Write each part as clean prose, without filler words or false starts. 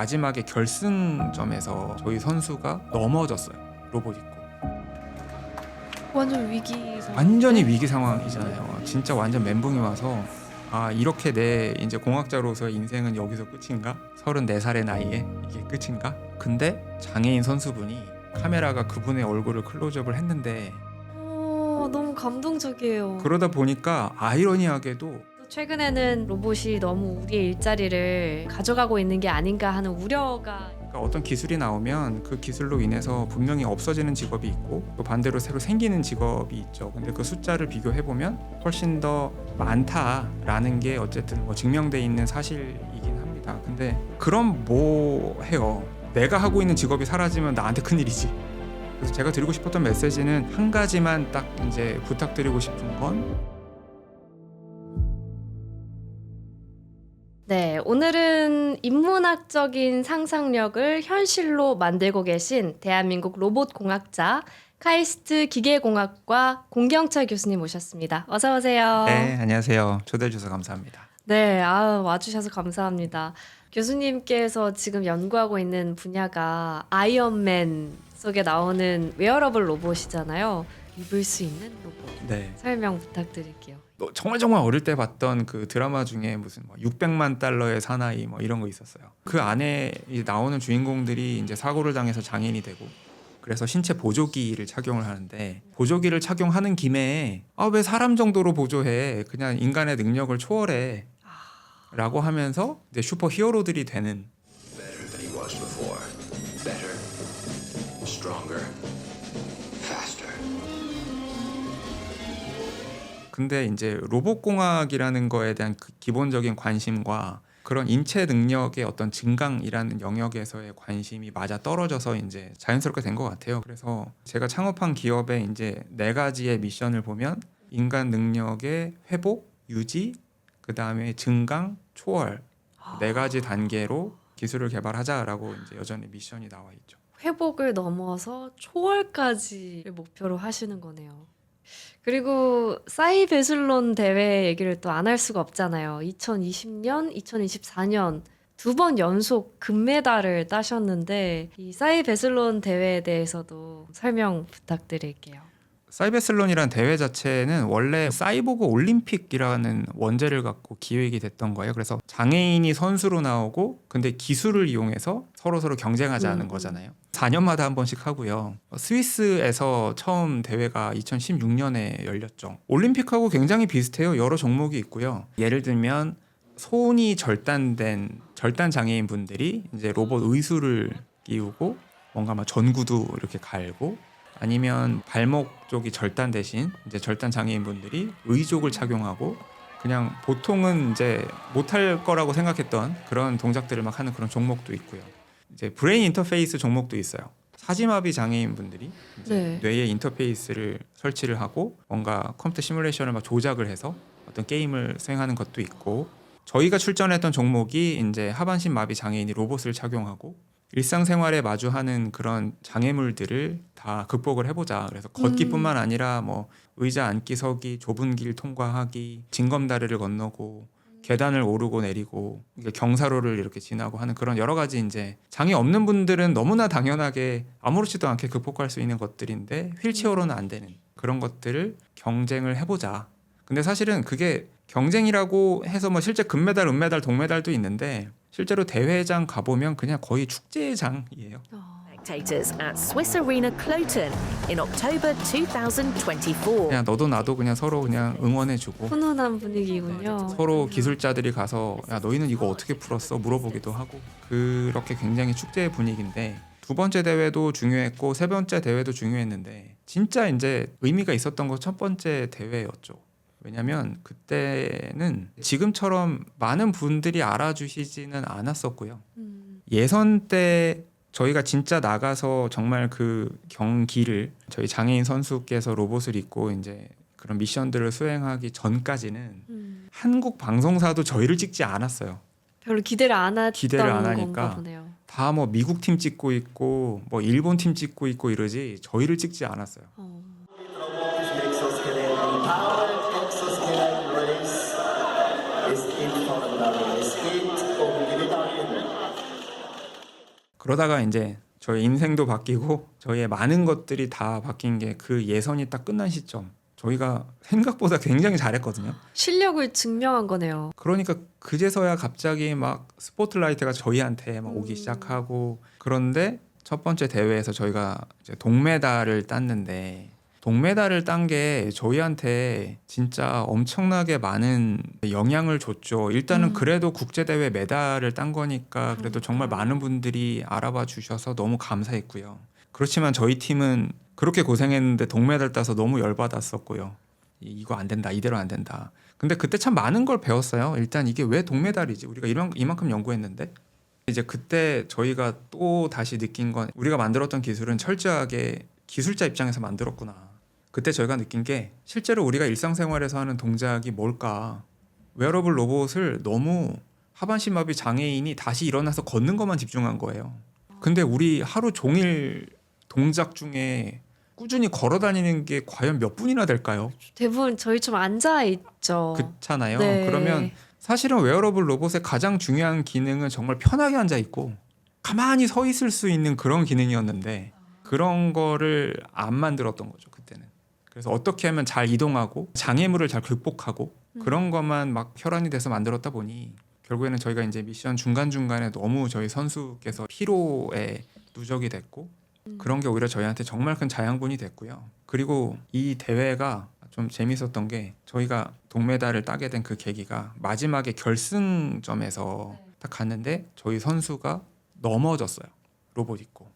마지막에 결승점에서 저희 선수가 넘어졌어요. 로봇 있고. 완전 위기 상황. 완전히 위기 상황이잖아요. 진짜 완전 멘붕이 와서 아, 이렇게 내 이제 공학자로서의 인생은 여기서 끝인가? 34살의 나이에 이게 끝인가? 근데 장애인 선수분이 카메라가 그분의 얼굴을 클로즈업을 했는데 너무 감동적이에요. 그러다 보니까 아이러니하게도 최근에는 로봇이 너무 우리의 일자리를 가져가고 있는 게 아닌가 하는 우려가 그러니까 어떤 기술이 나오면 그 기술로 인해서 분명히 없어지는 직업이 있고 또 반대로 새로 생기는 직업이 있죠. 근데 그 숫자를 비교해보면 훨씬 더 많다라는 게 어쨌든 뭐 증명돼 있는 사실이긴 합니다. 근데 그럼 뭐 해요? 내가 하고 있는 직업이 사라지면 나한테 큰일이지. 그래서 제가 드리고 싶었던 메시지는 한 가지만 딱 이제 부탁드리고 싶은 건 네, 오늘은 인문학적인 상상력을 현실로 만들고 계신 대한민국 로봇 공학자 카이스트 기계공학과 공경철 교수님 모셨습니다. 어서 오세요. 네, 안녕하세요. 초대해 주셔서 감사합니다. 네, 와주셔서 감사합니다. 교수님께서 지금 연구하고 있는 분야가 아이언맨 속에 나오는 웨어러블 로봇이잖아요. 입을 수 있는 로봇. 네. 설명 부탁드릴게요. 정말 어릴 때 봤던 그 드라마 중에 무슨 뭐 600만 달러의 사나이 뭐 이런 거 있었어요. 그 안에 이제 나오는 주인공들이 이제 사고를 당해서 장애인이 되고 그래서 신체 보조기를 착용을 하는데 보조기를 착용하는 김에 왜 사람 정도로 보조해? 그냥 인간의 능력을 초월해. 라고 하면서 이제 슈퍼 히어로들이 되는 Better than he was before. Better, stronger, faster. 근데 이제 로봇공학이라는 거에 대한 그 기본적인 관심과 그런 인체 능력의 어떤 증강이라는 영역에서의 관심이 맞아 떨어져서 이제 자연스럽게 된 것 같아요. 그래서 제가 창업한 기업의 이제 4가지의 미션을 보면 인간 능력의 회복, 유지, 그 다음에 증강, 초월 4가지 단계로 기술을 개발하자라고 이제 여전히 미션이 나와 있죠. 회복을 넘어서 초월까지를 목표로 하시는 거네요. 그리고 사이베슬론 대회 얘기를 또 안 할 수가 없잖아요. 2020년, 2024년 2번 연속 금메달을 따셨는데 이 사이베슬론 대회에 대해서도 설명 부탁드릴게요. 사이베슬론이라는 대회 자체는 원래 사이보그 올림픽이라는 원제를 갖고 기획이 됐던 거예요. 그래서 장애인이 선수로 나오고 근데 기술을 이용해서 서로 경쟁하자는 거잖아요. 4년마다 한 번씩 하고요. 스위스에서 처음 대회가 2016년에 열렸죠. 올림픽하고 굉장히 비슷해요. 여러 종목이 있고요. 예를 들면 손이 절단된 절단 장애인 분들이 이제 로봇 의수를 끼우고 뭔가 막 전구도 이렇게 갈고 아니면 발목 쪽이 절단 대신 이제 절단 장애인 분들이 의족을 착용하고 그냥 보통은 이제 못할 거라고 생각했던 그런 동작들을 막 하는 그런 종목도 있고요. 이제 브레인 인터페이스 종목도 있어요. 사지마비 장애인 분들이 이제 뇌에 인터페이스를 설치를 하고 뭔가 컴퓨터 시뮬레이션을 막 조작을 해서 어떤 게임을 수행하는 것도 있고 저희가 출전했던 종목이 이제 하반신 마비 장애인이 로봇을 착용하고 일상생활에 마주하는 그런 장애물들을 다 극복을 해보자. 그래서 걷기뿐만 아니라 뭐 의자 앉기 서기, 좁은 길 통과하기, 징검다리를 건너고 계단을 오르고 내리고 경사로를 이렇게 지나고 하는 그런 여러 가지 이제 장애 없는 분들은 너무나 당연하게 아무렇지도 않게 극복할 수 있는 것들인데 휠체어로는 안 되는 그런 것들을 경쟁을 해보자. 근데 사실은 그게 경쟁이라고 해서 뭐 실제 금메달, 은메달, 동메달도 있는데 실제로 대회장 가보면 그냥 거의 축제장이에요. Spectators at Swiss Arena Cloton in October 2024. 그냥 너도 나도 그냥 서로 그냥 응원해주고 훈훈한 분위기군요. 서로 기술자들이 가서 야 너희는 이거 어떻게 풀었어? 물어보기도 하고 그렇게 굉장히 축제의 분위기인데 2번째 대회도 중요했고 3번째 대회도 중요했는데 진짜 이제 의미가 있었던 건 1번째 대회였죠. 왜냐면 그때는 지금처럼 많은 분들이 알아주시지는 않았었고요. 예선 때 저희가 진짜 나가서 정말 그 경기를 저희 장애인 선수께서 로봇을 입고 이제 그런 미션들을 수행하기 전까지는 한국 방송사도 저희를 찍지 않았어요. 별로 기대를 안 했던 기대를 안 하니까 건가 보네요. 다 뭐 미국 팀 찍고 있고 뭐 일본 팀 찍고 있고 이러지 저희를 찍지 않았어요. 그러다가 이제 저희 인생도 바뀌고 저희의 많은 것들이 다 바뀐 게 그 예선이 딱 끝난 시점. 저희가 생각보다 굉장히 잘했거든요. 실력을 증명한 거네요. 그러니까 그제서야 갑자기 막 스포트라이트가 저희한테 막 오기 시작하고 그런데 첫 번째 대회에서 저희가 이제 동메달을 땄는데 동메달을 딴 게 저희한테 진짜 엄청나게 많은 영향을 줬죠. 일단은 그래도 국제대회 메달을 딴 거니까 그래도 정말 많은 분들이 알아봐 주셔서 너무 감사했고요. 그렇지만 저희 팀은 그렇게 고생했는데 동메달 따서 너무 열받았었고요. 이거 안 된다. 이대로 안 된다. 근데 그때 참 많은 걸 배웠어요. 일단 이게 왜 동메달이지? 우리가 이만큼 연구했는데 이제 그때 저희가 또 다시 느낀 건 우리가 만들었던 기술은 철저하게 기술자 입장에서 만들었구나. 그때 저희가 느낀 게 실제로 우리가 일상생활에서 하는 동작이 뭘까? 웨어러블 로봇을 너무 하반신마비 장애인이 다시 일어나서 걷는 것만 집중한 거예요. 근데 우리 하루 종일 동작 중에 꾸준히 걸어 다니는 게 과연 몇 분이나 될까요? 대부분 저희처럼 앉아 있죠. 그렇잖아요. 네. 그러면 사실은 웨어러블 로봇의 가장 중요한 기능은 정말 편하게 앉아 있고 가만히 서 있을 수 있는 그런 기능이었는데 그런 거를 안 만들었던 거죠, 그때는. 그래서 어떻게 하면 잘 이동하고 장애물을 잘 극복하고 그런 것만 막 혈안이 돼서 만들었다 보니 결국에는 저희가 이제 미션 중간중간에 너무 저희 선수께서 피로에 누적이 됐고 그런 게 오히려 저희한테 정말 큰 자양분이 됐고요. 그리고 이 대회가 좀 재밌었던 게 저희가 동메달을 따게 된 그 계기가 마지막에 결승점에서 딱 갔는데 저희 선수가 넘어졌어요. 로봇 있고.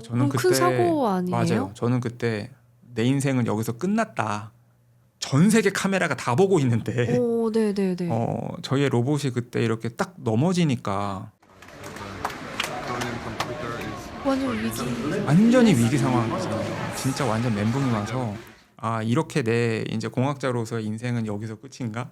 저는 그럼 큰 사고 아니에요? 맞아요. 저는 그때 내 인생은 여기서 끝났다. 전 세계 카메라가 다 보고 있는데 오, 네네네. 저희의 로봇이 그때 이렇게 딱 넘어지니까 완전히 위기 상황이었어요. 진짜 완전 멘붕이 와서 아 이렇게 내 이제 공학자로서 인생은 여기서 끝인가?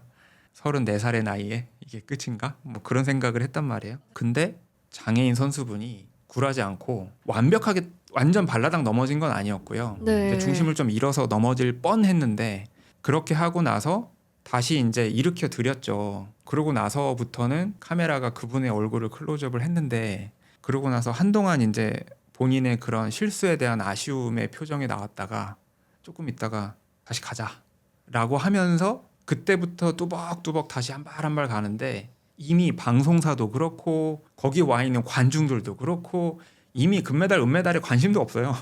34살의 나이에 이게 끝인가? 뭐 그런 생각을 했단 말이에요. 근데 장애인 선수분이 굴하지 않고 완벽하게 완전 발라당 넘어진 건 아니었고요. 네. 이제 중심을 좀 잃어서 넘어질 뻔했는데 그렇게 하고 나서 다시 이제 일으켜 드렸죠. 그러고 나서부터는 카메라가 그분의 얼굴을 클로즈업을 했는데 그러고 나서 한동안 이제 본인의 그런 실수에 대한 아쉬움의 표정이 나왔다가 조금 있다가 다시 가자라고 하면서 그때부터 뚜벅뚜벅 다시 한 발 한 발 가는데 이미 방송사도 그렇고 거기 와 있는 관중들도 그렇고 이미 금메달 은메달에 관심도 없어요.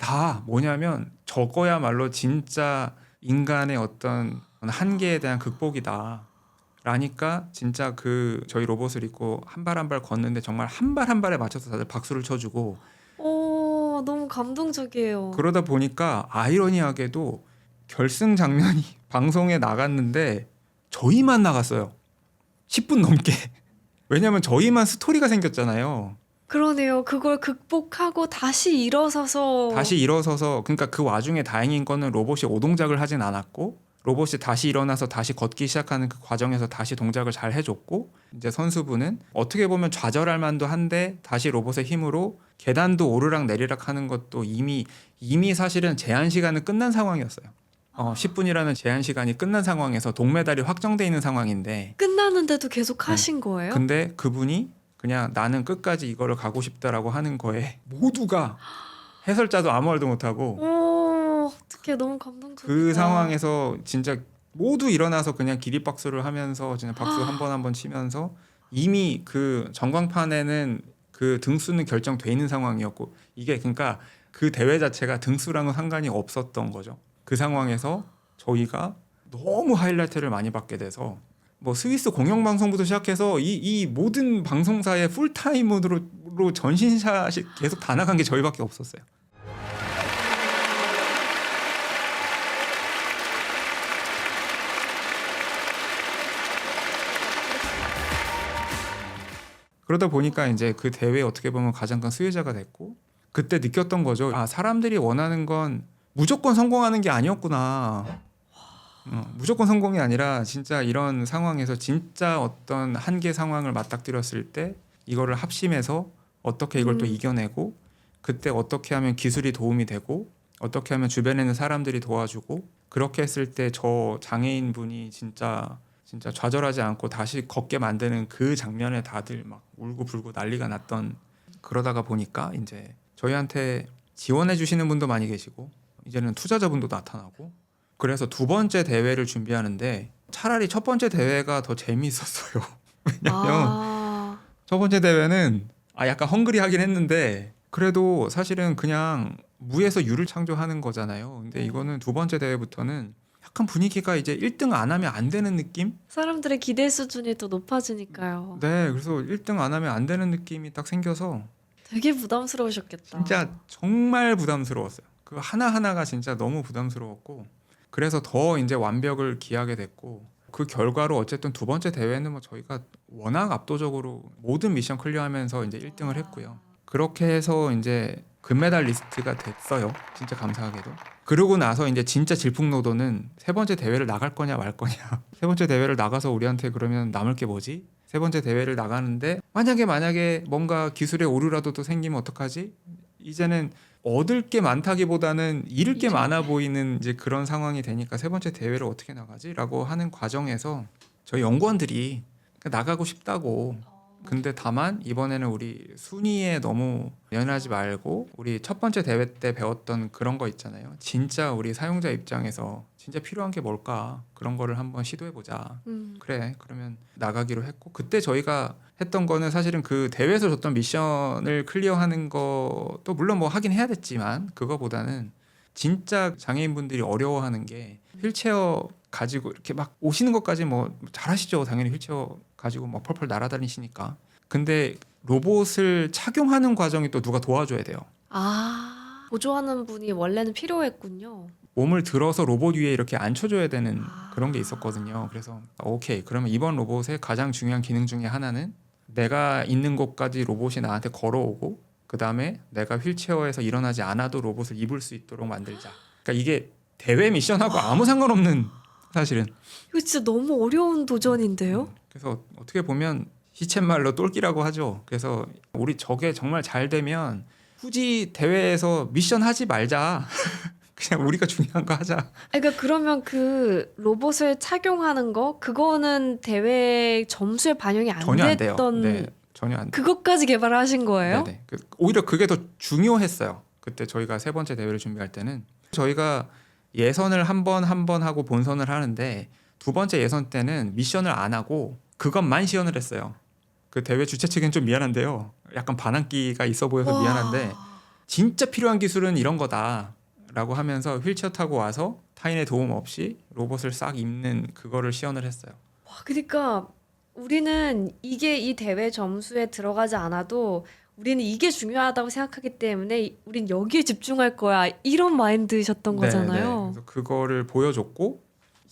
다 뭐냐면 저거야말로 진짜 인간의 어떤 한계에 대한 극복이다 라니까 진짜 그 저희 로봇을 입고 한 발 한 발 걷는데 정말 한 발 한 발에 맞춰서 다들 박수를 쳐주고 오, 너무 감동적이에요. 그러다 보니까 아이러니하게도 결승 장면이 방송에 나갔는데 저희만 나갔어요. 10분 넘게. 왜냐면 저희만 스토리가 생겼잖아요. 그러네요. 그걸 극복하고 다시 일어서서 그러니까 그 와중에 다행인 거는 로봇이 오동작을 하진 않았고 로봇이 다시 일어나서 다시 걷기 시작하는 그 과정에서 다시 동작을 잘 해줬고 이제 선수분은 어떻게 보면 좌절할 만도 한데 다시 로봇의 힘으로 계단도 오르락 내리락 하는 것도 이미 사실은 제한 시간은 끝난 상황이었어요. 10분이라는 제한 시간이 끝난 상황에서 동메달이 확정돼 있는 상황인데 끝나는데도 계속 하신 거예요? 근데 그분이 그냥 나는 끝까지 이거를 가고 싶다라고 하는 거에 모두가 해설자도 아무 말도 못하고 오, 어떡해, 너무 감동적이다. 그 상황에서 진짜 모두 일어나서 그냥 기립박수를 하면서 진짜 박수 한 번 한 번 치면서 이미 그 전광판에는 그 등수는 결정돼 있는 상황이었고 이게 그러니까 그 대회 자체가 등수랑은 상관이 없었던 거죠. 그 상황에서 저희가 너무 하이라이트를 많이 받게 돼서 뭐 스위스 공영방송부터 시작해서 이 모든 방송사의 풀타임으로 전신샷이 계속 다 나간 게 저희밖에 없었어요. 그러다 보니까 이제 그 대회에 어떻게 보면 가장 큰 수혜자가 됐고 그때 느꼈던 거죠. 아, 사람들이 원하는 건 무조건 성공하는 게 아니었구나. 무조건 성공이 아니라 진짜 이런 상황에서 진짜 어떤 한계 상황을 맞닥뜨렸을 때 이거를 합심해서 어떻게 이걸 또 이겨내고 그때 어떻게 하면 기술이 도움이 되고 어떻게 하면 주변에 있는 사람들이 도와주고 그렇게 했을 때 저 장애인 분이 진짜 진짜 좌절하지 않고 다시 걷게 만드는 그 장면에 다들 막 울고 불고 난리가 났던, 그러다가 보니까 이제 저희한테 지원해 주시는 분도 많이 계시고 이제는 투자자분도 나타나고, 그래서 두 번째 대회를 준비하는데 차라리 첫 번째 대회가 더 재미있었어요. 왜냐면 아, 첫 번째 대회는 약간 헝그리하긴 했는데 그래도 사실은 그냥 무에서 유를 창조하는 거잖아요. 근데 이거는 두 번째 대회부터는 약간 분위기가 이제 1등 안 하면 안 되는 느낌? 사람들의 기대 수준이 또 높아지니까요. 네, 그래서 1등 안 하면 안 되는 느낌이 딱 생겨서 되게 부담스러우셨겠다. 진짜 정말 부담스러웠어요. 그 하나하나가 진짜 너무 부담스러웠고, 그래서 더 이제 완벽을 기하게 됐고, 그 결과로 어쨌든 두 번째 대회는 뭐 저희가 워낙 압도적으로 모든 미션 클리어하면서 이제 1등을 했고요. 그렇게 해서 이제 금메달 리스트가 됐어요. 진짜 감사하게도. 그러고 나서 이제 진짜 질풍노도는 세 번째 대회를 나갈 거냐 말 거냐. 세 번째 대회를 나가서 우리한테 그러면 남을 게 뭐지? 세 번째 대회를 나가는데 만약에 뭔가 기술의 오류라도 또 생기면 어떡하지? 이제는 얻을 게 많다기보다는 잃을 게 많아 보이는 이제 그런 상황이 되니까 세 번째 대회를 어떻게 나가지?라고 하는 과정에서 저희 연구원들이 나가고 싶다고. 근데 다만 이번에는 우리 순위에 너무 연연하지 말고 우리 첫 번째 대회 때 배웠던 그런 거 있잖아요. 진짜 우리 사용자 입장에서 진짜 필요한 게 뭘까? 그런 거를 한번 시도해 보자. 그래, 그러면 나가기로 했고, 그때 저희가 했던 거는 사실은 그 대회에서 줬던 미션을 클리어하는 것도 물론 뭐 하긴 해야 됐지만, 그거보다는 진짜 장애인분들이 어려워하는 게 휠체어 가지고 이렇게 막 오시는 것까지 뭐 잘하시죠. 당연히 휠체어 가지고 막 펄펄 날아다니시니까. 근데 로봇을 착용하는 과정이 또 누가 도와줘야 돼요. 아, 보조하는 분이 원래는 필요했군요. 몸을 들어서 로봇 위에 이렇게 앉혀줘야 되는 그런 게 있었거든요. 그래서 오케이, 그러면 이번 로봇의 가장 중요한 기능 중에 하나는 내가 있는 곳까지 로봇이 나한테 걸어오고, 그 다음에 내가 휠체어에서 일어나지 않아도 로봇을 입을 수 있도록 만들자. 그러니까 이게 대회 미션하고 아무 상관없는, 사실은. 이거 진짜 너무 어려운 도전인데요? 그래서 어떻게 보면 시쳇말로 똘끼라고 하죠. 그래서 우리 저게 정말 잘 되면 굳이 대회에서 미션 하지 말자. 그냥 우리가 중요한 거 하자. 그러니까 그러면 그 로봇을 착용하는 거 그거는 대회 점수에 반영이 안 전혀 안 돼요. 됐던 네, 전혀 안 돼요. 그것까지 개발하신 거예요? 네네. 오히려 그게 더 중요했어요. 그때 저희가 세 번째 대회를 준비할 때는 저희가 예선을 한 번 하고 본선을 하는데, 두 번째 예선 때는 미션을 안 하고 그것만 시연을 했어요. 그 대회 주최 측은 좀 미안한데요. 약간 반항기가 있어 보여서 와. 미안한데, 진짜 필요한 기술은 이런 거다라고 하면서 휠체어 타고 와서 타인의 도움 없이 로봇을 싹 입는 그거를 시연을 했어요. 와, 그러니까 우리는 이게 이 대회 점수에 들어가지 않아도 우리는 이게 중요하다고 생각하기 때문에 우린 여기에 집중할 거야. 이런 마인드셨던 네, 거잖아요. 네. 그래서 그거를 보여줬고,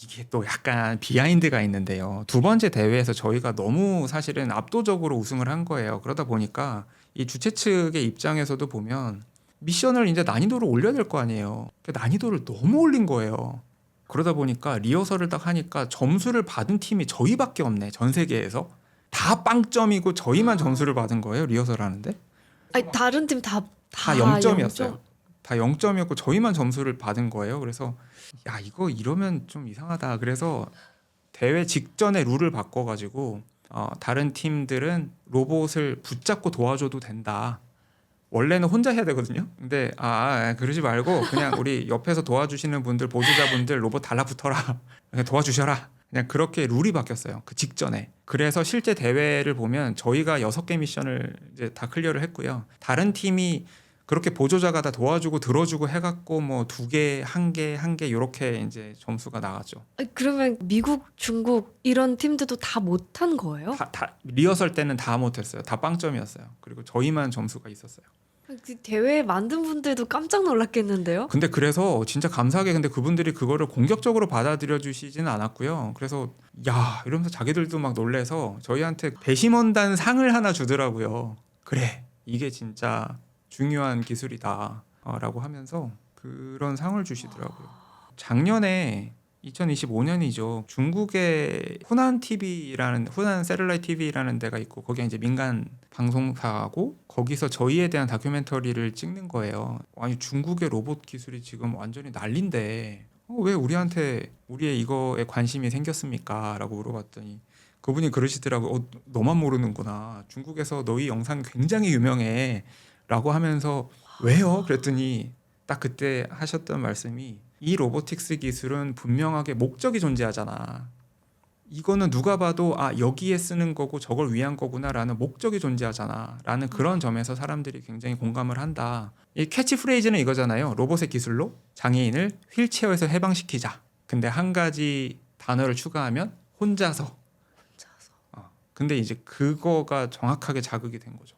이게 또 약간 비하인드가 있는데요. 두 번째 대회에서 저희가 너무 사실은 압도적으로 우승을 한 거예요. 그러다 보니까 이 주최 측의 입장에서도 보면 미션을 이제 난이도를 올려야 될 거 아니에요. 그 난이도를 너무 올린 거예요. 그러다 보니까 리허설을 딱 하니까 점수를 받은 팀이 저희밖에 없네. 전 세계에서 다 빵점이고 저희만 점수를 받은 거예요. 리허설 하는데 아니, 다른 팀 다 0점이었어요. 다 0점이었고 저희만 점수를 받은 거예요. 그래서 야, 이거 이러면 좀 이상하다. 그래서 대회 직전에 룰을 바꿔가지고 다른 팀들은 로봇을 붙잡고 도와줘도 된다. 원래는 혼자 해야 되거든요. 근데 그러지 말고 그냥 우리 옆에서 도와주시는 분들, 보조자분들 로봇 달라붙어라. 그냥 도와주셔라. 그냥 그렇게 룰이 바뀌었어요. 그 직전에. 그래서 실제 대회를 보면 저희가 6개 미션을 이제 다 클리어를 했고요. 다른 팀이 그렇게 보조자가 다 도와주고 들어주고 해갖고 뭐 2개, 1개 이렇게 이제 점수가 나갔죠. 아니, 그러면 미국, 중국 이런 팀들도 다 못한 거예요? 다 리허설 때는 다 못했어요. 다 빵점이었어요. 그리고 저희만 점수가 있었어요. 그 대회 만든 분들도 깜짝 놀랐겠는데요? 근데 그래서 진짜 감사하게 근데 그분들이 그거를 공격적으로 받아들여 주시지는 않았고요. 그래서 야, 이러면서 자기들도 막 놀래서 저희한테 배심원단 상을 하나 주더라고요. 그래, 이게 진짜 중요한 기술이다 라고 하면서 그런 상을 주시더라고요. 작년에 2025년이죠. 중국의 후난 TV라는 후난 세틀라이트 TV라는 데가 있고 거기가 이제 민간 방송사고 거기서 저희에 대한 다큐멘터리를 찍는 거예요. 아니 중국의 로봇 기술이 지금 완전히 난린데 왜 우리한테 우리의 이거에 관심이 생겼습니까? 라고 물어봤더니 그분이 그러시더라고. 너만 모르는구나. 중국에서 너희 영상 굉장히 유명해. 라고 하면서 왜요? 그랬더니 딱 그때 하셨던 말씀이 이 로보틱스 기술은 분명하게 목적이 존재하잖아. 이거는 누가 봐도 여기에 쓰는 거고 저걸 위한 거구나라는 목적이 존재하잖아 라는 그런 점에서 사람들이 굉장히 공감을 한다. 이 캐치프레이즈는 이거잖아요. 로봇의 기술로 장애인을 휠체어에서 해방시키자. 근데 한 가지 단어를 추가하면 혼자서. 근데 이제 그거가 정확하게 자극이 된 거죠.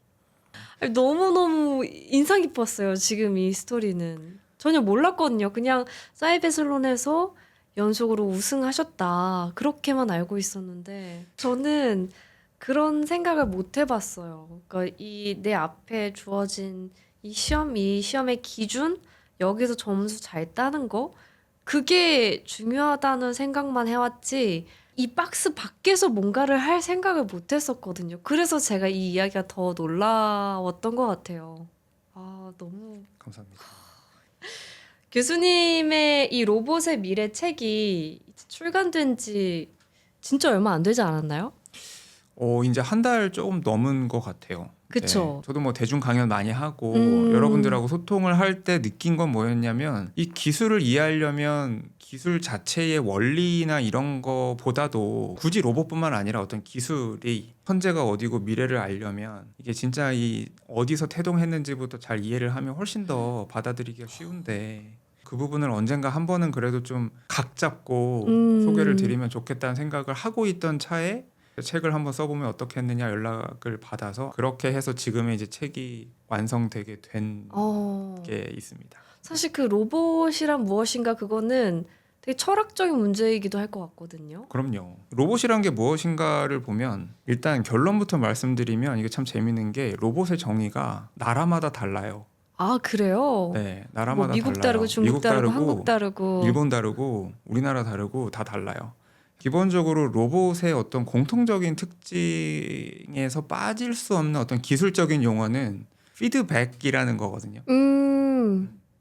너무너무 인상 깊었어요. 지금 이 스토리는. 전혀 몰랐거든요. 그냥 사이베슬론에서 연속으로 우승하셨다. 그렇게만 알고 있었는데 저는 그런 생각을 못 해봤어요. 그러니까 이 내 앞에 주어진 이 시험의 기준, 여기서 점수 잘 따는 거, 그게 중요하다는 생각만 해왔지 이 박스 밖에서 뭔가를 할 생각을 못 했었거든요. 그래서 제가 이 이야기가 더 놀라웠던 것 같아요. 너무 감사합니다. 교수님의 이 로봇의 미래 책이 출간된 지 진짜 얼마 안 되지 않았나요? 이제 한 달 조금 넘은 것 같아요. 그쵸. 네, 저도 뭐 대중 강연 많이 하고 음. 여러분들하고 소통을 할 때 느낀 건 뭐였냐면 이 기술을 이해하려면 기술 자체의 원리나 이런 거보다도 굳이 로봇뿐만 아니라 어떤 기술이 현재가 어디고 미래를 알려면 이게 진짜 이 어디서 태동했는지부터 잘 이해를 하면 훨씬 더 받아들이기가 쉬운데 그 부분을 언젠가 한 번은 그래도 좀 각 잡고 소개를 드리면 좋겠다는 생각을 하고 있던 차에 책을 한번 써보면 어떻겠느냐 연락을 받아서 그렇게 해서 지금의 이제 책이 완성되게 된 게 있습니다. 사실 그 로봇이란 무엇인가 그거는 되게 철학적인 문제이기도 할 것 같거든요. 그럼요. 로봇이란 게 무엇인가를 보면 일단 결론부터 말씀드리면 이게 참 재밌는 게 로봇의 정의가 나라마다 달라요. 그래요? 네, 나라마다 미국 달라요. 다르고 중국 미국 다르고 한국 다르고 일본 다르고 우리나라 다르고 다 달라요. 기본적으로 로봇의 어떤 공통적인 특징에서 빠질 수 없는 어떤 기술적인 용어는 피드백이라는 거거든요.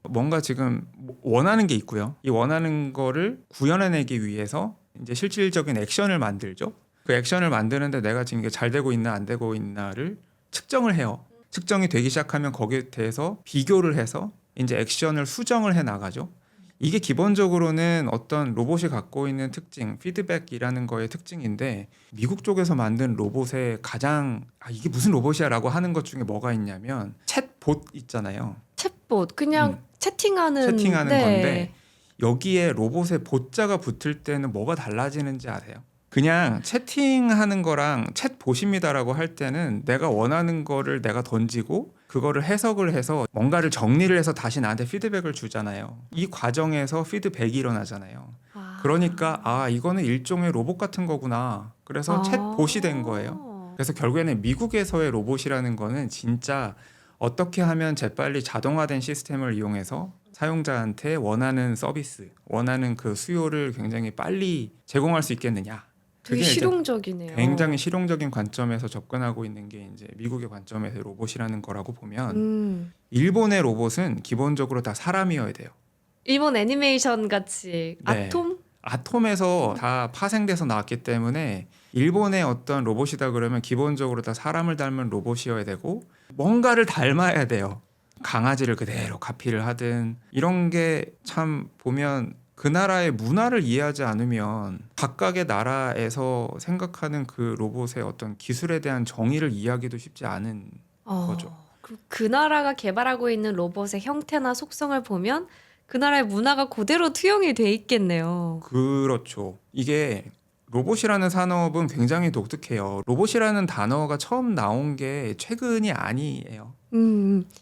뭔가 지금 원하는 게 있고요. 이 원하는 거를 구현해내기 위해서 이제 실질적인 액션을 만들죠. 그 액션을 만드는데 내가 지금 이게 잘 되고 있나 안 되고 있나를 측정을 해요. 측정이 되기 시작하면 거기에 대해서 비교를 해서 이제 액션을 수정을 해 나가죠. 이게 기본적으로는 어떤 로봇이 갖고 있는 특징, 피드백이라는 거의 특징인데 미국 쪽에서 만든 로봇의 가장 이게 무슨 로봇이야라고 하는 것 중에 뭐가 있냐면 챗봇 있잖아요. 챗봇 그냥 채팅하는 건데 여기에 로봇에 보자가 붙을 때는 뭐가 달라지는지 아세요? 그냥 채팅하는 거랑 챗봇입니다라고 할 때는 내가 원하는 거를 내가 던지고 그거를 해석을 해서 뭔가를 정리를 해서 다시 나한테 피드백을 주잖아요. 이 과정에서 피드백이 일어나잖아요. 그러니까 이거는 일종의 로봇 같은 거구나. 그래서 챗봇이 된 거예요. 그래서 결국에는 미국에서의 로봇이라는 거는 진짜 어떻게 하면 재빨리 자동화된 시스템을 이용해서 사용자한테 원하는 서비스, 원하는 그 수요를 굉장히 빨리 제공할 수 있겠느냐. 되게 실용적이네요. 굉장히 실용적인 관점에서 접근하고 있는 게 이제 미국의 관점에서 로봇이라는 거라고 보면 일본의 로봇은 기본적으로 다 사람이어야 돼요. 일본 애니메이션 같이 네. 아톰에서 다 파생돼서 나왔기 때문에 일본의 어떤 로봇이다 그러면 기본적으로 다 사람을 닮은 로봇이어야 되고 뭔가를 닮아야 돼요. 강아지를 그대로 카피를 하든 이런 게 참 보면 그 나라의 문화를 이해하지 않으면 각각의 나라에서 생각하는 그 로봇의 어떤 기술에 대한 정의를 이해하기도 쉽지 않은 거죠. 그 나라가 개발하고 있는 로봇의 형태나 속성을 보면 그 나라의 문화가 그대로 투영이 돼 있겠네요. 그렇죠. 이게 로봇이라는 산업은 굉장히 독특해요. 로봇이라는 단어가 처음 나온 게 최근이 아니에요.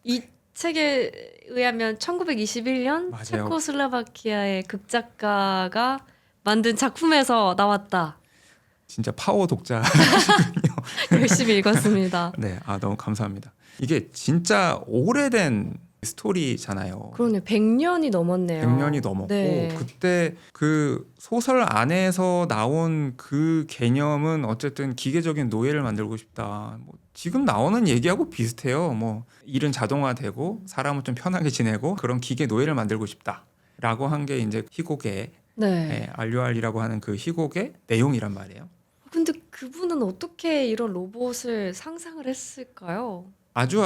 이 책에 의하면 1921년 맞아요. 체코슬로바키아의 극작가가 만든 작품에서 나왔다. 진짜 파워 독자. 열심히 읽었습니다. 네, 너무 감사합니다. 이게 진짜 오래된 스토리잖아요. 그러네, 100년이 넘었네요. 100년이 넘었고 네. 그때 그 소설 안에서 나온 그 개념은 어쨌든 기계적인 노예를 만들고 싶다. 뭐 지금 나오는 얘기하고 비슷해요. 뭐 일은 자동화되고 사람은 좀 편하게 지내고 그런 기계 노예를 만들고 싶다. 라고 한 게 이제 희곡의 네. RUR이라고 하는 그 희곡의 내용이란 말이에요. 근데 그분은 어떻게 이런 로봇을 상상을 했을까요? 아주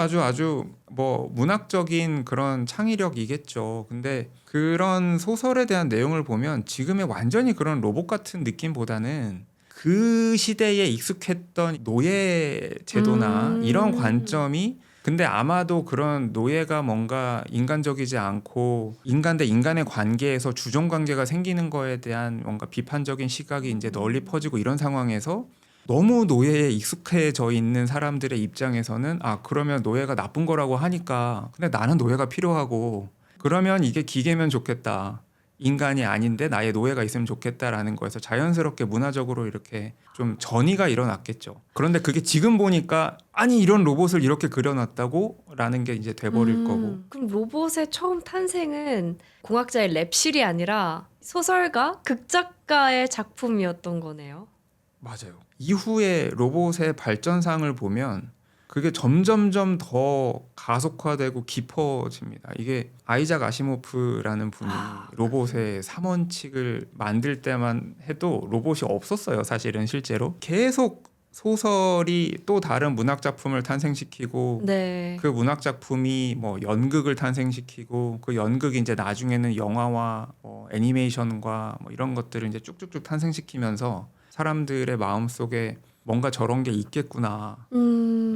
뭐 문학적인 그런 창의력이겠죠. 근데 그런 소설에 대한 내용을 보면 지금의 완전히 그런 로봇 같은 느낌보다는 그 시대에 익숙했던 노예 제도나 이런 관점이 근데 아마도 그런 노예가 뭔가 인간적이지 않고 인간 대 인간의 관계에서 주종 관계가 생기는 거에 대한 뭔가 비판적인 시각이 이제 널리 퍼지고 이런 상황에서 너무 노예에 익숙해져 있는 사람들의 입장에서는 그러면 노예가 나쁜 거라고 하니까 근데 나는 노예가 필요하고 그러면 이게 기계면 좋겠다. 인간이 아닌데 나의 노예가 있으면 좋겠다라는 거에서 자연스럽게 문화적으로 이렇게 좀 전이가 일어났겠죠. 그런데 그게 지금 보니까 아니 이런 로봇을 이렇게 그려놨다고 라는 게 이제 돼버릴 거고. 그럼 로봇의 처음 탄생은 공학자의 랩실이 아니라 소설가, 극작가의 작품이었던 거네요. 맞아요. 이후에 로봇의 발전상을 보면 그게 점점점 더 가속화되고 깊어집니다. 이게 아이작 아시모프라는 분이 로봇의 3원칙을 만들 때만 해도 로봇이 없었어요. 사실은 실제로. 계속 소설이 또 다른 문학 작품을 탄생시키고 네. 그 문학 작품이 뭐 연극을 탄생시키고 그 연극이 이제 나중에는 영화와 애니메이션과 뭐 이런 것들을 이제 쭉쭉쭉 탄생시키면서 사람들의 마음속에 뭔가 저런 게 있겠구나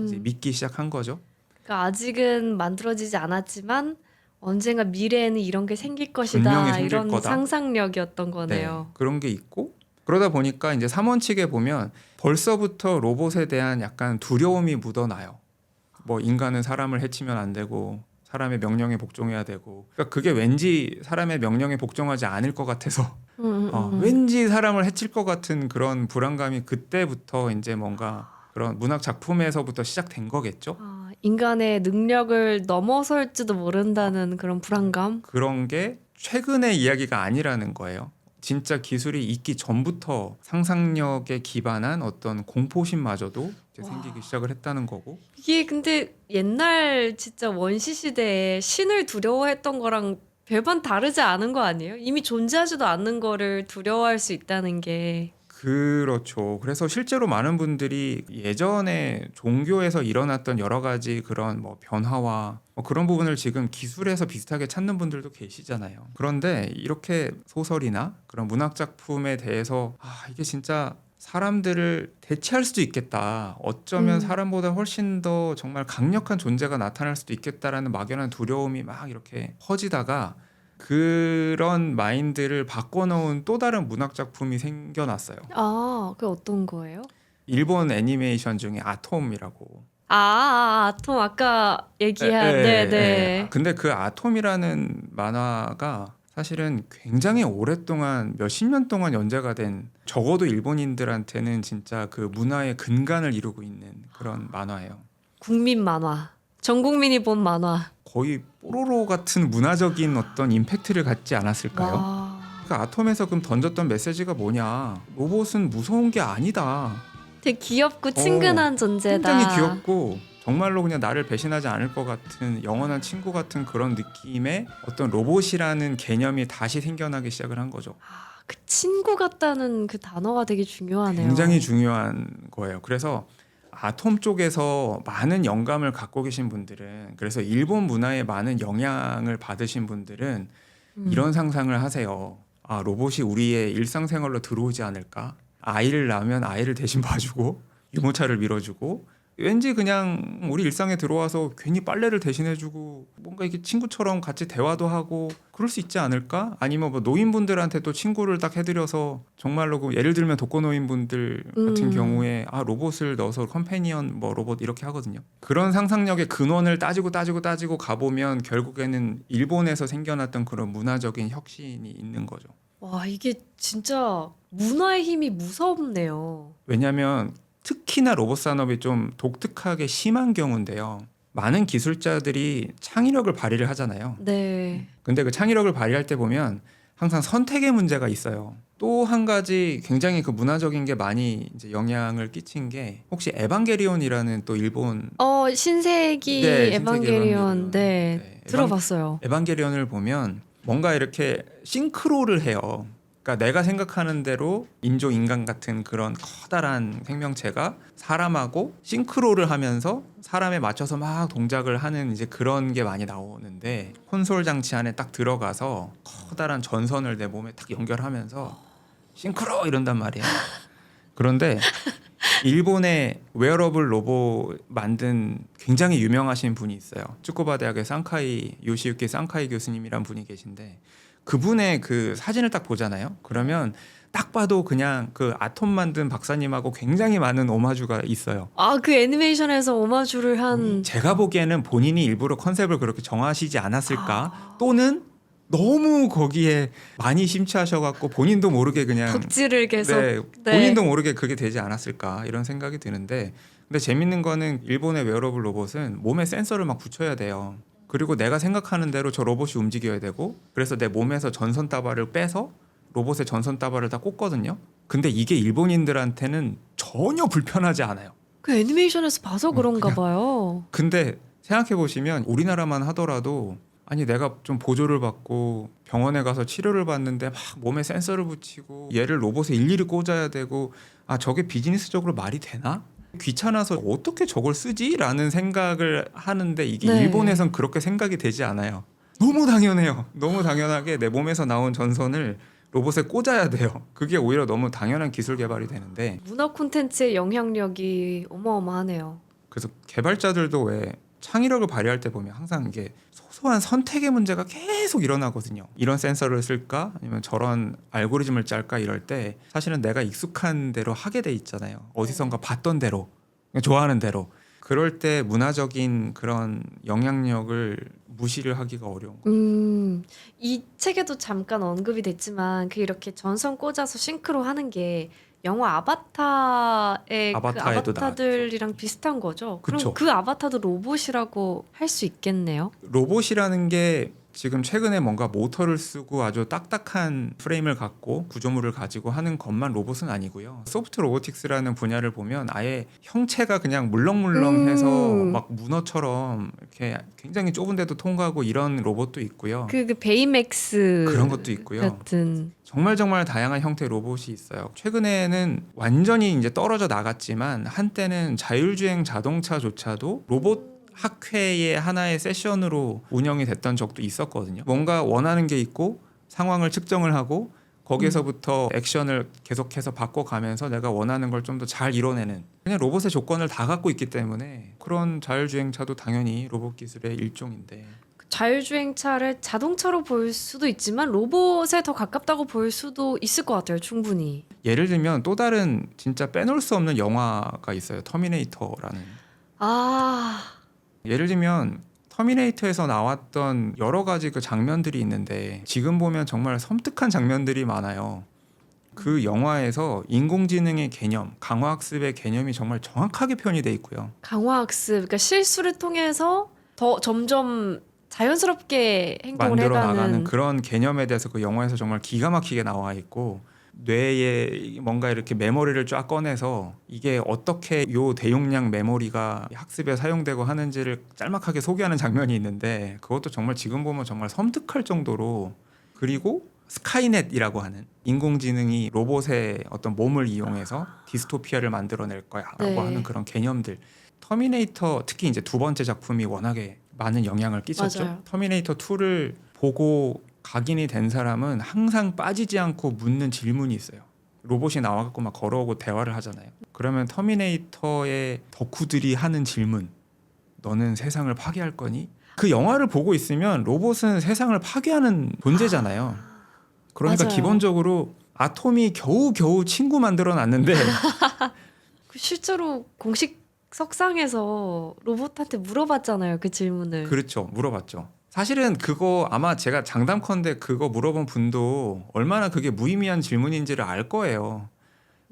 이제 믿기 시작한 거죠. 그러니까 아직은 만들어지지 않았지만 언젠가 미래에는 이런 게 생길 것이다. 분명히 생길 이런 거다. 상상력이었던 거네요. 네, 그런 게 있고 그러다 보니까 이제 3원칙에 보면 벌써부터 로봇에 대한 약간 두려움이 묻어나요. 뭐 인간은 사람을 해치면 안 되고 사람의 명령에 복종해야 되고 그러니까 그게 왠지 사람의 명령에 복종하지 않을 것 같아서 왠지 사람을 해칠 것 같은 그런 불안감이 그때부터 이제 뭔가 그런 문학 작품에서부터 시작된 거겠죠. 인간의 능력을 넘어설지도 모른다는 그런 불안감. 그런 게 최근의 이야기가 아니라는 거예요. 진짜 기술이 있기 전부터 상상력에 기반한 어떤 공포심마저도 이제 생기기 시작을 했다는 거고. 이게 근데 옛날 진짜 원시 시대에 신을 두려워했던 거랑 별반 다르지 않은 거 아니에요? 이미 존재하지도 않는 거를 두려워할 수 있다는 게. 그렇죠. 그래서 실제로 많은 분들이 예전에 종교에서 일어났던 여러 가지 그런 뭐 변화와 뭐 그런 부분을 지금 기술에서 비슷하게 찾는 분들도 계시잖아요. 그런데 이렇게 소설이나 그런 문학 작품에 대해서 이게 진짜 사람들을 대체할 수도 있겠다. 어쩌면 사람보다 훨씬 더 정말 강력한 존재가 나타날 수도 있겠다라는 막연한 두려움이 막 이렇게 퍼지다가 그런 마인드를 바꿔놓은 또 다른 문학 작품이 생겨났어요. 그게 어떤 거예요? 일본 애니메이션 중에 아톰이라고. 아톰 아까 얘기한 네네. 근데 그 아톰이라는 만화가 사실은 굉장히 오랫동안 몇십 년 동안 연재가 된 적어도 일본인들한테는 진짜 그 문화의 근간을 이루고 있는 그런 만화예요. 국민 만화. 전 국민이 본 만화. 거의 뽀로로 같은 문화적인 어떤 임팩트를 갖지 않았을까요? 와. 그 아톰에서 그럼 던졌던 메시지가 뭐냐? 로봇은 무서운 게 아니다. 되게 귀엽고 친근한 존재다. 굉장히 귀엽고 정말로 그냥 나를 배신하지 않을 것 같은 영원한 친구 같은 그런 느낌의 어떤 로봇이라는 개념이 다시 생겨나기 시작을 한 거죠. 그 친구 같다는 그 단어가 되게 중요하네요. 굉장히 중요한 거예요. 그래서 아톰 쪽에서 많은 영감을 갖고 계신 분들은 그래서 일본 문화에 많은 영향을 받으신 분들은 이런 상상을 하세요. 로봇이 우리의 일상생활로 들어오지 않을까? 아이를 낳으면 아이를 대신 봐주고 유모차를 밀어주고 왠지 그냥 우리 일상에 들어와서 괜히 빨래를 대신해주고 뭔가 이렇게 친구처럼 같이 대화도 하고 그럴 수 있지 않을까? 아니면 뭐 노인분들한테 또 친구를 딱 해드려서 정말로 예를 들면 독거노인분들 같은 경우에 로봇을 넣어서 컴패니언 뭐 로봇 이렇게 하거든요. 그런 상상력의 근원을 따지고 가보면 결국에는 일본에서 생겨났던 그런 문화적인 혁신이 있는 거죠. 와, 이게 진짜 문화의 힘이 무섭네요. 왜냐하면 특히나 로봇 산업이 좀 독특하게 심한 경우인데요. 많은 기술자들이 창의력을 발휘를 하잖아요. 네. 근데 그 창의력을 발휘할 때 보면 항상 선택의 문제가 있어요. 또 한 가지 굉장히 그 문화적인 게 많이 이제 영향을 끼친 게 혹시 에반게리온이라는 또 일본 신세기 네, 에반게리온. 네. 들어봤어요. 에반게리온을 보면 뭔가 이렇게 싱크로를 해요. 그러니까 내가 생각하는 대로 인조 인간 같은 그런 커다란 생명체가 사람하고 싱크로를 하면서 사람에 맞춰서 막 동작을 하는 이제 그런 게 많이 나오는데 콘솔 장치 안에 딱 들어가서 커다란 전선을 내 몸에 딱 연결하면서 싱크로 이런단 말이에요. 그런데 일본의 웨어러블 로봇 만든 굉장히 유명하신 분이 있어요. 츠쿠바 대학의 요시유키 상카이 교수님이란 분이 계신데 그분의 그 사진을 딱 보잖아요. 그러면 딱 봐도 그냥 그 아톰 만든 박사님하고 굉장히 많은 오마주가 있어요. 아, 그 애니메이션에서 오마주를 한 제가 보기에는 본인이 일부러 컨셉을 그렇게 정하시지 않았을까? 또는 너무 거기에 많이 심취하셔갖고 본인도 모르게 그냥 덕질을 계속 네, 본인도 모르게 그게 되지 않았을까 이런 생각이 드는데 근데 재밌는 거는 일본의 웨어러블 로봇은 몸에 센서를 막 붙여야 돼요. 그리고 내가 생각하는 대로 저 로봇이 움직여야 되고 그래서 내 몸에서 전선 따발을 빼서 로봇의 전선 따발을 다 꽂거든요. 근데 이게 일본인들한테는 전혀 불편하지 않아요. 그 애니메이션에서 봐서 그런가 봐요. 근데 생각해 보시면 우리나라만 하더라도 아니 내가 좀 보조를 받고 병원에 가서 치료를 받는데 막 몸에 센서를 붙이고 얘를 로봇에 일일이 꽂아야 되고 아 저게 비즈니스적으로 말이 되나? 귀찮아서 어떻게 저걸 쓰지? 라는 생각을 하는데 이게 네. 일본에선 그렇게 생각이 되지 않아요. 너무 당연해요. 너무 당연하게 내 몸에서 나온 전선을 로봇에 꽂아야 돼요. 그게 오히려 너무 당연한 기술 개발이 되는데 문화 콘텐츠의 영향력이 어마어마하네요. 그래서 개발자들도 왜 창의력을 발휘할 때 보면 항상 이게 소소한 선택의 문제가 계속 일어나거든요. 이런 센서를 쓸까? 아니면 저런 알고리즘을 짤까? 이럴 때 사실은 내가 익숙한 대로 하게 돼 있잖아요. 어디선가 봤던 대로, 그냥 좋아하는 대로. 그럴 때 문화적인 그런 영향력을 무시를 하기가 어려운 거예요. 이 책에도 잠깐 언급이 됐지만 그 이렇게 전선 꽂아서 싱크로 하는 게 영화 아바타의 그 아바타에도 아바타들이랑 비슷한 거죠. 그쵸. 그럼 그 아바타도 로봇이라고 할 수 있겠네요. 로봇이라는 게 지금 최근에 뭔가 모터를 쓰고 아주 딱딱한 프레임을 갖고 구조물을 가지고 하는 것만 로봇은 아니고요. 소프트 로보틱스라는 분야를 보면 아예 형체가 그냥 물렁물렁해서 막 문어처럼 이렇게 굉장히 좁은 데도 통과하고 이런 로봇도 있고요. 그 베이맥스 그런 것도 있고요. 같은 정말 다양한 형태의 로봇이 있어요. 최근에는 완전히 이제 떨어져 나갔지만 한때는 자율주행 자동차조차도 로봇 학회의 하나의 세션으로 운영이 됐던 적도 있었거든요. 뭔가 원하는 게 있고 상황을 측정을 하고 거기서부터 액션을 계속해서 바꿔가면서 내가 원하는 걸 좀 더 잘 이뤄내는 그냥 로봇의 조건을 다 갖고 있기 때문에 그런 자율주행차도 당연히 로봇 기술의 일종인데 자율주행차를 자동차로 볼 수도 있지만 로봇에 더 가깝다고 볼 수도 있을 것 같아요. 충분히. 예를 들면 또 다른 진짜 빼놓을 수 없는 영화가 있어요. 터미네이터라는. 아, 예를 들면 터미네이터에서 나왔던 여러 가지 그 장면들이 있는데 지금 보면 정말 섬뜩한 장면들이 많아요. 그 영화에서 인공지능의 개념, 강화학습의 개념이 정말 정확하게 표현이 돼 있고요. 강화학습. 그러니까 실수를 통해서 더 점점 자연스럽게 행동을 만들어 해가는 나가는 그런 개념에 대해서 그 영화에서 정말 기가 막히게 나와 있고 뇌에 뭔가 이렇게 메모리를 쫙 꺼내서 이게 어떻게 요 대용량 메모리가 학습에 사용되고 하는지를 짤막하게 소개하는 장면이 있는데 그것도 정말 지금 보면 정말 섬뜩할 정도로 그리고 스카이넷이라고 하는 인공지능이 로봇의 어떤 몸을 이용해서 디스토피아를 만들어낼 거야라고 네. 하는 그런 개념들 터미네이터 특히 이제 두 번째 작품이 워낙에 많은 영향을 끼쳤죠. 맞아요. 터미네이터 2를 보고 각인이 된 사람은 항상 빠지지 않고 묻는 질문이 있어요. 로봇이 나와갖고 막 걸어오고 대화를 하잖아요. 그러면 터미네이터의 덕후들이 하는 질문, 너는 세상을 파괴할 거니? 그 영화를 보고 있으면 로봇은 세상을 파괴하는 존재잖아요. 그러니까 맞아요. 기본적으로 아톰이 겨우 친구 만들어놨는데 그 실제로 공식 석상에서 로봇한테 물어봤잖아요. 그 질문을. 그렇죠. 물어봤죠. 사실은 그거 아마 제가 장담컨대 그거 물어본 분도 얼마나 그게 무의미한 질문인지를 알 거예요.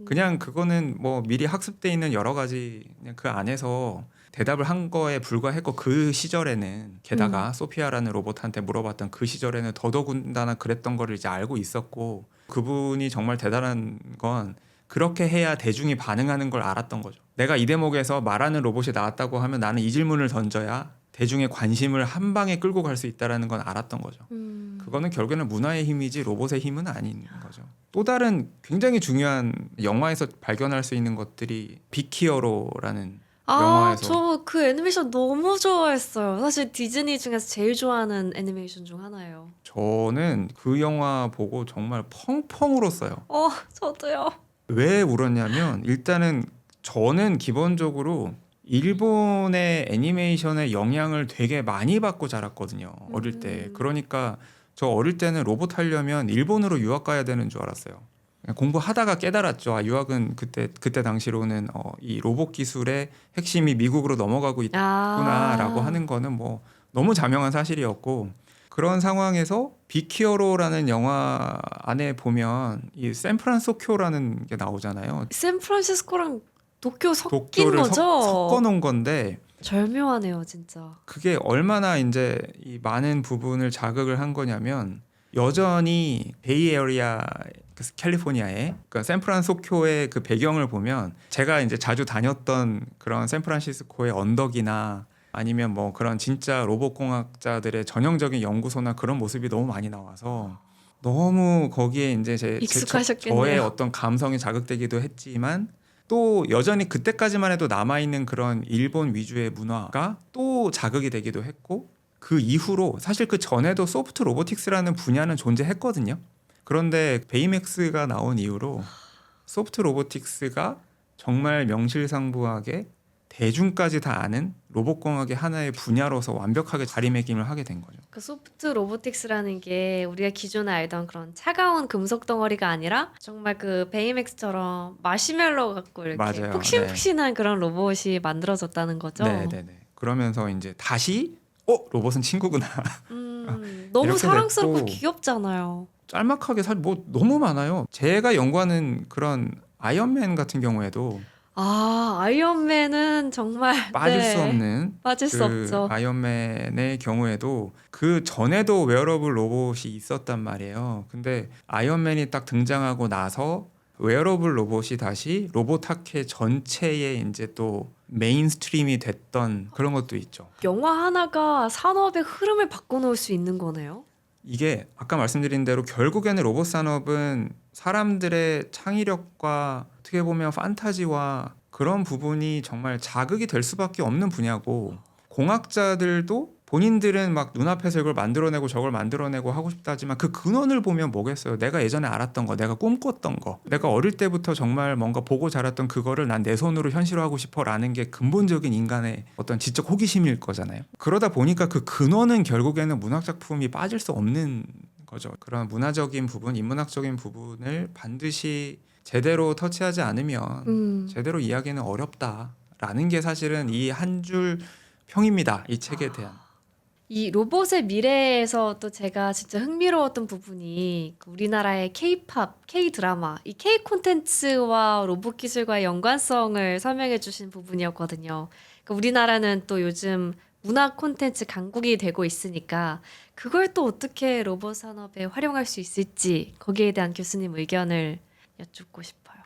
그냥 그거는 뭐 미리 학습돼 있는 여러 가지 그냥 그 안에서 대답을 한 거에 불과했고 그 시절에는 게다가 소피아라는 로봇한테 물어봤던 그 시절에는 더더군다나 그랬던 거를 이제 알고 있었고 그분이 정말 대단한 건 그렇게 해야 대중이 반응하는 걸 알았던 거죠. 내가 이 대목에서 말하는 로봇이 나왔다고 하면 나는 이 질문을 던져야 대중의 관심을 한 방에 끌고 갈 수 있다라는 건 알았던 거죠. 그거는 결국에는 문화의 힘이지 로봇의 힘은 아닌 거죠. 또 다른 굉장히 중요한 영화에서 발견할 수 있는 것들이 빅히어로라는 영화에서 저 그 애니메이션 너무 좋아했어요. 사실 디즈니 중에서 제일 좋아하는 애니메이션 중 하나예요. 저는 그 영화 보고 정말 펑펑 울었어요. 저도요. 왜 울었냐면 일단은 저는 기본적으로 일본의 애니메이션의 영향을 되게 많이 받고 자랐거든요. 어릴 때. 그러니까 저 어릴 때는 로봇 하려면 일본으로 유학 가야 되는 줄 알았어요. 공부하다가 깨달았죠. 유학은 그때 당시로는 이 로봇 기술의 핵심이 미국으로 넘어가고 있구나라고 하는 거는 뭐 너무 자명한 사실이었고 그런 상황에서 빅히어로라는 영화 안에 보면 이 샌프란시스코라는 게 나오잖아요. 샌프란시스코랑 도쿄 섞인 도쿄를 거죠? 섞어 놓은 건데 절묘하네요, 진짜. 그게 얼마나 이제 이 많은 부분을 자극을 한 거냐면 여전히 베이에리아 캘리포니아의 그러니까 샌프란시스코의 그 배경을 보면 제가 이제 자주 다녔던 그런 샌프란시스코의 언덕이나 아니면 뭐 그런 진짜 로봇 공학자들의 전형적인 연구소나 그런 모습이 너무 많이 나와서 너무 거기에 이제 익숙하셨겠네요. 저의 어떤 감성이 자극되기도 했지만 또 여전히 그때까지만 해도 남아있는 그런 일본 위주의 문화가 또 자극이 되기도 했고 그 이후로 사실 그 전에도 소프트 로보틱스라는 분야는 존재했거든요. 그런데 베이맥스가 나온 이후로 소프트 로보틱스가 정말 명실상부하게 대중까지 다 아는 로봇공학의 하나의 분야로서 완벽하게 자리매김을 하게 된 거죠. 그 소프트 로보틱스라는 게 우리가 기존에 알던 그런 차가운 금속 덩어리가 아니라 정말 그 베이맥스처럼 마시멜로 갖고 이렇게 맞아요. 푹신푹신한 그런 로봇이 만들어졌다는 거죠. 네네네. 그러면서 이제 다시 로봇은 친구구나. 너무 이렇게 사랑스럽고 됐고. 귀엽잖아요. 짤막하게 사실 뭐 너무 많아요. 제가 연구하는 그런 아이언맨 같은 경우에도 아이언맨은 정말 빠질 네, 수 없는 빠질 수 없죠. 아이언맨의 경우에도 그 전에도 웨어러블 로봇이 있었단 말이에요. 근데 아이언맨이 딱 등장하고 나서 웨어러블 로봇이 다시 로봇 학회 전체에 이제 또 메인스트림이 됐던 그런 것도 있죠. 영화 하나가 산업의 흐름을 바꿔놓을 수 있는 거네요. 이게 아까 말씀드린 대로 결국에는 로봇 산업은 사람들의 창의력과 어떻게 보면 판타지와 그런 부분이 정말 자극이 될 수밖에 없는 분야고 공학자들도 본인들은 막 눈앞에서 이걸 만들어내고 저걸 만들어내고 하고 싶다 하지만 그 근원을 보면 뭐겠어요. 내가 예전에 알았던 거, 내가 꿈꿨던 거, 내가 어릴 때부터 정말 뭔가 보고 자랐던 그거를 난 내 손으로 현실화하고 싶어라는 게 근본적인 인간의 어떤 지적 호기심일 거잖아요. 그러다 보니까 그 근원은 결국에는 문학작품이 빠질 수 없는 거죠. 그런 문화적인 부분, 인문학적인 부분을 반드시 제대로 터치하지 않으면 제대로 이야기는 어렵다라는 게 사실은 이 한 줄 평입니다. 이 책에 대한. 이 로봇의 미래에서 또 제가 진짜 흥미로웠던 부분이 그 우리나라의 K-팝, K-드라마, 이 K 콘텐츠와 로봇 기술과의 연관성을 설명해 주신 부분이었거든요. 그러니까 우리나라는 또 요즘 문화 콘텐츠 강국이 되고 있으니까 그걸 또 어떻게 로봇 산업에 활용할 수 있을지 거기에 대한 교수님 의견을 여쭙고 싶어요.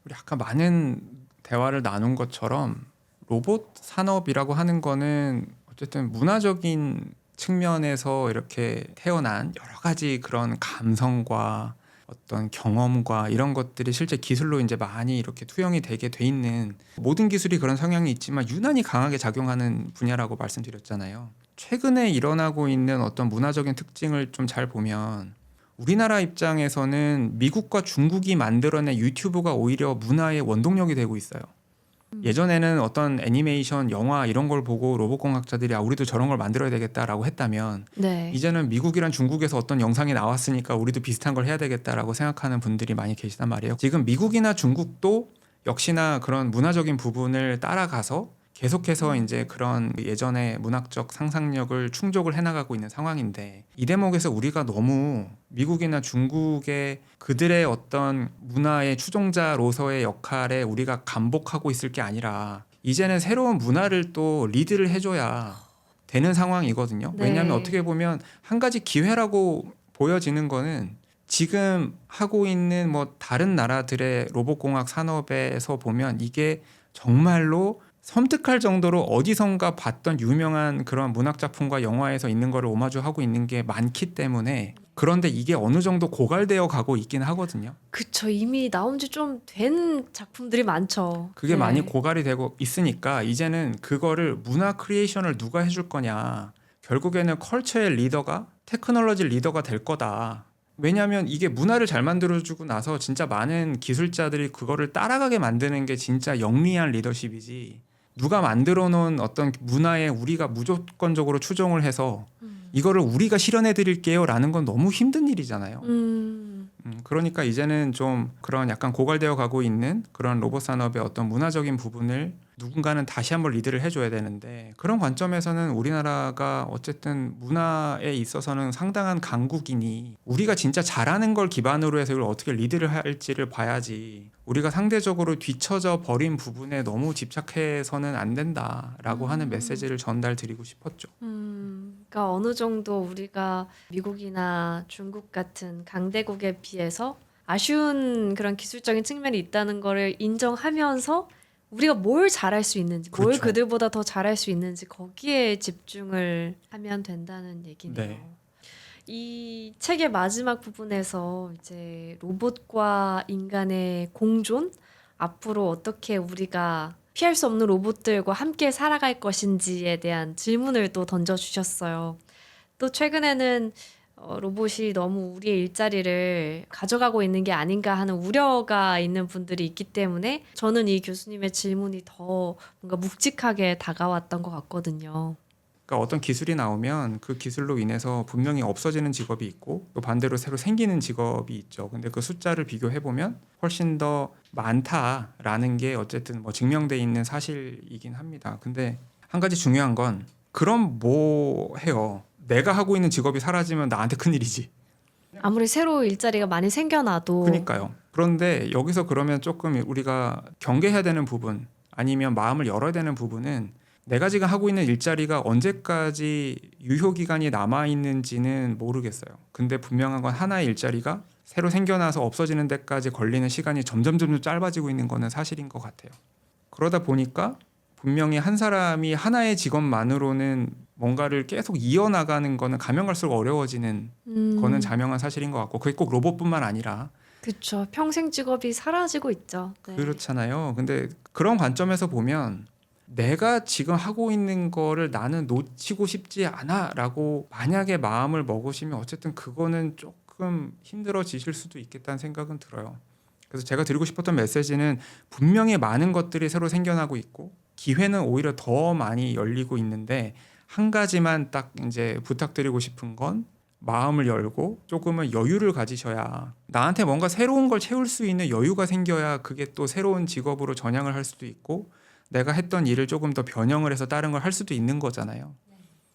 우리 아까 많은 대화를 나눈 것처럼 로봇 산업이라고 하는 거는 어쨌든 문화적인 측면에서 이렇게 태어난 여러 가지 그런 감성과 어떤 경험과 이런 것들이 실제 기술로 이제 많이 이렇게 투영이 되게 돼 있는 모든 기술이 그런 성향이 있지만 유난히 강하게 작용하는 분야라고 말씀드렸잖아요. 최근에 일어나고 있는 어떤 문화적인 특징을 좀 잘 보면 우리나라 입장에서는 미국과 중국이 만들어낸 유튜브가 오히려 문화의 원동력이 되고 있어요. 예전에는 어떤 애니메이션, 영화 이런 걸 보고 로봇공학자들이 우리도 저런 걸 만들어야 되겠다라고 했다면 네. 이제는 미국이란 중국에서 어떤 영상이 나왔으니까 우리도 비슷한 걸 해야 되겠다라고 생각하는 분들이 많이 계시단 말이에요. 지금 미국이나 중국도 역시나 그런 문화적인 부분을 따라가서 계속해서 이제 그런 예전의 문학적 상상력을 충족을 해나가고 있는 상황인데 이 대목에서 우리가 너무 미국이나 중국의 그들의 어떤 문화의 추종자로서의 역할에 우리가 감복하고 있을 게 아니라 이제는 새로운 문화를 또 리드를 해줘야 되는 상황이거든요. 네. 왜냐하면 어떻게 보면 한 가지 기회라고 보여지는 거는 지금 하고 있는 뭐 다른 나라들의 로봇공학 산업에서 보면 이게 정말로 섬뜩할 정도로 어디선가 봤던 유명한 그런 문학 작품과 영화에서 있는 거를 오마주하고 있는 게 많기 때문에 그런데 이게 어느 정도 고갈되어 가고 있긴 하거든요. 그쵸. 이미 나온 지 좀 된 작품들이 많죠. 그게 네. 많이 고갈이 되고 있으니까 이제는 그거를 문화 크리에이션을 누가 해줄 거냐. 결국에는 컬처의 리더가 테크놀로지 리더가 될 거다. 왜냐하면 이게 문화를 잘 만들어주고 나서 진짜 많은 기술자들이 그거를 따라가게 만드는 게 진짜 영리한 리더십이지. 누가 만들어 놓은 어떤 문화에 우리가 무조건적으로 추종을 해서 이거를 우리가 실현해 드릴게요 라는 건 너무 힘든 일이잖아요. 그러니까 이제는 좀 그런 약간 고갈되어 가고 있는 그런 로봇 산업의 어떤 문화적인 부분을 누군가는 다시 한번 리드를 해줘야 되는데 그런 관점에서는 우리나라가 어쨌든 문화에 있어서는 상당한 강국이니 우리가 진짜 잘하는 걸 기반으로 해서 이걸 어떻게 리드를 할지를 봐야지 우리가 상대적으로 뒤처져 버린 부분에 너무 집착해서는 안 된다라고 하는 메시지를 전달드리고 싶었죠. 그러니까 어느 정도 우리가 미국이나 중국 같은 강대국에 비해서 아쉬운 그런 기술적인 측면이 있다는 거를 인정하면서 우리가 뭘 잘할 수 있는지, 뭘 그렇죠. 그들보다 더 잘할 수 있는지 거기에 집중을 하면 된다는 얘기네요. 네. 이 책의 마지막 부분에서 이제 로봇과 인간의 공존, 앞으로 어떻게 우리가 피할 수 없는 로봇들과 함께 살아갈 것인지에 대한 질문을 또 던져주셨어요. 또 최근에는 로봇이 너무 우리의 일자리를 가져가고 있는 게 아닌가 하는 우려가 있는 분들이 있기 때문에 저는 이 교수님의 질문이 더 뭔가 묵직하게 다가왔던 것 같거든요. 그러니까 어떤 기술이 나오면 그 기술로 인해서 분명히 없어지는 직업이 있고 또 반대로 새로 생기는 직업이 있죠. 근데 그 숫자를 비교해 보면 훨씬 더 많다라는 게 어쨌든 뭐 증명돼 있는 사실이긴 합니다. 근데 한 가지 중요한 건 그럼 뭐 해요? 내가 하고 있는 직업이 사라지면 나한테 큰일이지. 아무리 새로 일자리가 많이 생겨나도 그러니까요. 그런데 여기서 그러면 조금 우리가 경계해야 되는 부분 아니면 마음을 열어야 되는 부분은 내가 지금 하고 있는 일자리가 언제까지 유효 기간이 남아 있는지는 모르겠어요. 근데 분명한 건 하나의 일자리가 새로 생겨나서 없어지는 데까지 걸리는 시간이 점점 짧아지고 있는 거는 사실인 것 같아요. 그러다 보니까 분명히 한 사람이 하나의 직업만으로는 뭔가를 계속 이어나가는 거는 가면 갈수록 어려워지는 거는 자명한 사실인 것 같고 그게 꼭 로봇뿐만 아니라 그렇죠. 평생 직업이 사라지고 있죠. 네. 그렇잖아요. 근데 그런 관점에서 보면 내가 지금 하고 있는 거를 나는 놓치고 싶지 않아라고 만약에 마음을 먹으시면 어쨌든 그거는 조금 힘들어지실 수도 있겠다는 생각은 들어요. 그래서 제가 드리고 싶었던 메시지는 분명히 많은 것들이 새로 생겨나고 있고 기회는 오히려 더 많이 열리고 있는데 한 가지만 딱 이제 부탁드리고 싶은 건 마음을 열고 조금은 여유를 가지셔야 나한테 뭔가 새로운 걸 채울 수 있는 여유가 생겨야 그게 또 새로운 직업으로 전향을 할 수도 있고 내가 했던 일을 조금 더 변형을 해서 다른 걸 할 수도 있는 거잖아요.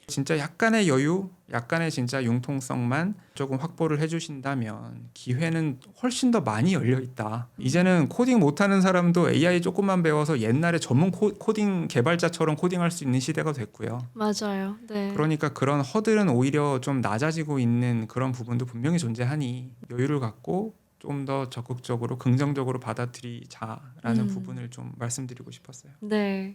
진짜 약간의 여유, 약간의 진짜 융통성만 조금 확보를 해주신다면 기회는 훨씬 더 많이 열려 있다. 이제는 코딩 못하는 사람도 AI 조금만 배워서 옛날에 전문 코딩 개발자처럼 코딩할 수 있는 시대가 됐고요. 맞아요. 네. 그러니까 그런 허들은 오히려 좀 낮아지고 있는 그런 부분도 분명히 존재하니 여유를 갖고 좀 더 적극적으로 긍정적으로 받아들이자라는 부분을 좀 말씀드리고 싶었어요. 네.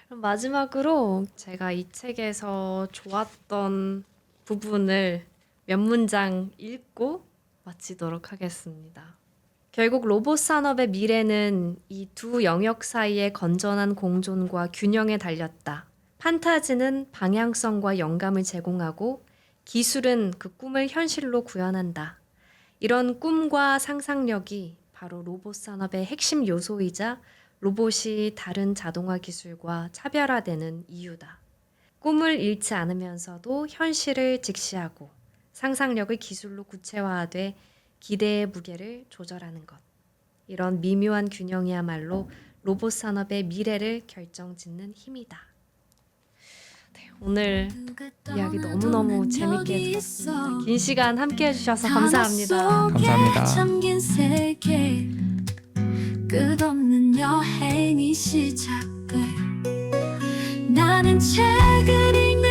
그럼 마지막으로 제가 이 책에서 좋았던 부분을 몇 문장 읽고 마치도록 하겠습니다. 결국 로봇 산업의 미래는 이 두 영역 사이의 건전한 공존과 균형에 달렸다. 판타지는 방향성과 영감을 제공하고 기술은 그 꿈을 현실로 구현한다. 이런 꿈과 상상력이 바로 로봇 산업의 핵심 요소이자 로봇이 다른 자동화 기술과 차별화되는 이유다. 꿈을 잃지 않으면서도 현실을 직시하고 상상력을 기술로 구체화하되 기대의 무게를 조절하는 것. 이런 미묘한 균형이야말로 로봇 산업의 미래를 결정짓는 힘이다. 네, 오늘 이야기 너무너무 재밌게 들었습니다. 긴 시간 함께 해주셔서 감사합니다. 감사합니다. 잠긴 세계 끝없는 여행이 시작돼 나는 책을 읽는